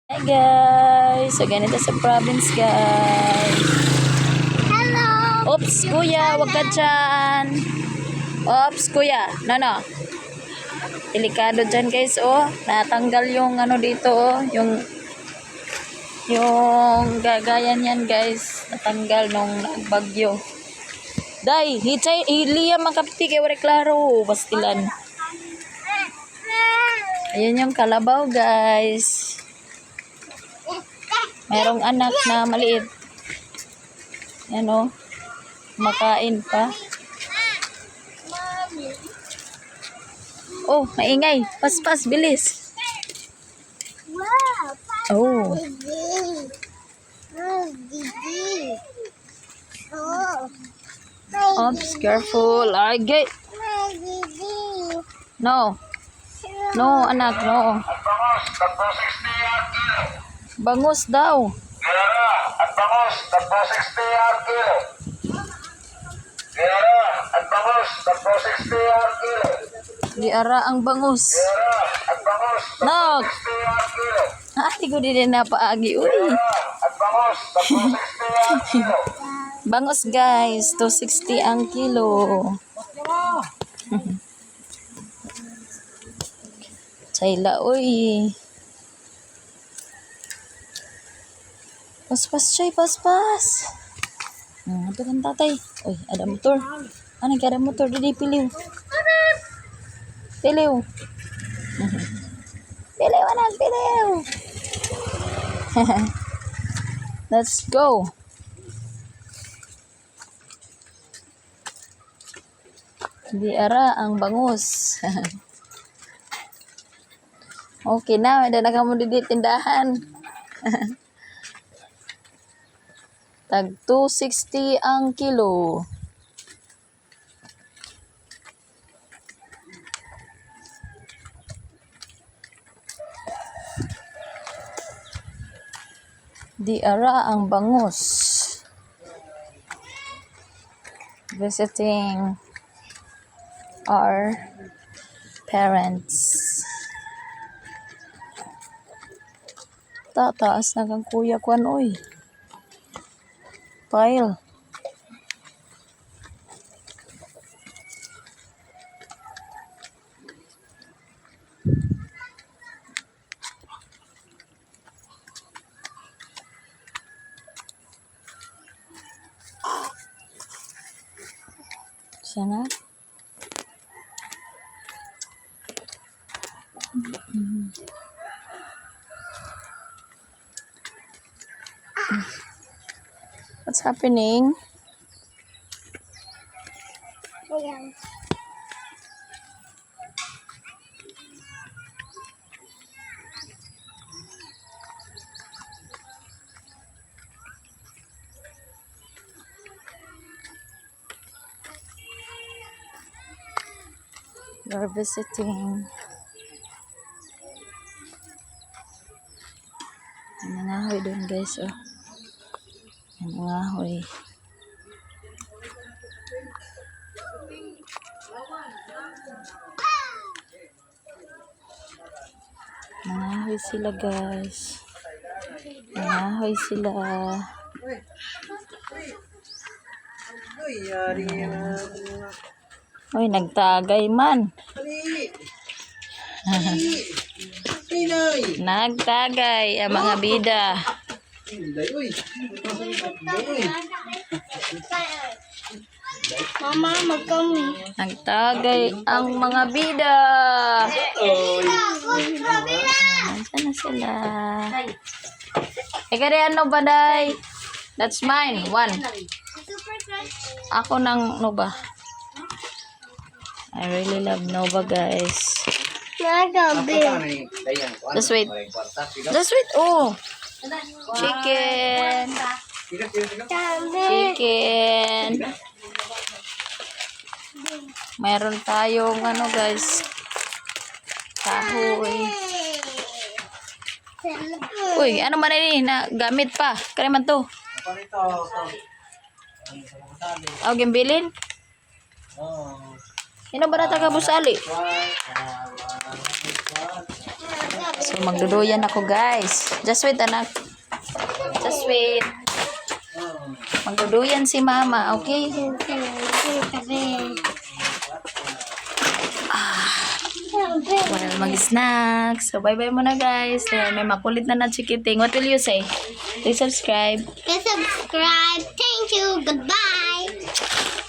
Hi guys! So ganito sa province guys. Hello! Oops kuya, wag ka dyan. Oops kuya, no. Delikado dyan guys oh. Natanggal yung ano dito oh. Yung gagayan yan guys. Natanggal nung nagbagyo. Day, hiliya makapti kay wala klaro. Bastilan. Ayan yung kalabaw guys. Merong anak na maliit. Yan o. Makain pa. Oh, maingay. Paspas, bilis. Wow! Oh. Didi! Oh, Didi! Oh! Oops, careful. Agay. My Didi! No. No, anak, no. Bangus daw. At bangus, takbo 60 ang kilo. At bangus, takbo 60 ang kilo. Diara ang bangus. At bangus, No. 60 ang kilo. Ati ko din na paagi. Uy. At bangus, takbo 60 ang kilo. Bangus guys. 260 ang kilo. Chayla, uy. Paspas, chay, paspas. Ito kan tatay. Uy, ada motor. Ano ka ada motor? Didi, piliw. Piliw. Piliw, anak, piliw. Let's go. Di ara ang bangus. Okay na, may dala ka mo didi tindahan. Tag 260 ang kilo. Di ara ang bangus. Visiting our parents. Tataas na kang kuya kwan oy. Pile. Sana. What's happening? Ayan. We're visiting. May nangahoy doon guys oh. May nangahoy. Nangahoy sila guys. Nangahoy sila. Uy, nagtagay man. Nagtagay ang mga bida. Mama, magkami. Nagtagay ang mga bida. Nasaan na sila? Kaya ano ba day? That's mine. One. Ako ng Nova. I really love Nova guys. Nagabi. Just wait. Just wait. Oh. Chicken. Chicken. Mayroon tayong ano guys. Kahoy. Uy, ano man ini na gamit pa. Kaya man to. Aw gimbilin? Ino ba nata ka busali? So, magduduyan ako, guys. Just wait, anak. Just wait. Magduduyan si mama, okay? Well, mag-snack. So, bye-bye muna, guys. Then, may makulit na chikiting. What will you say? Please subscribe. Please subscribe. Thank you. Goodbye.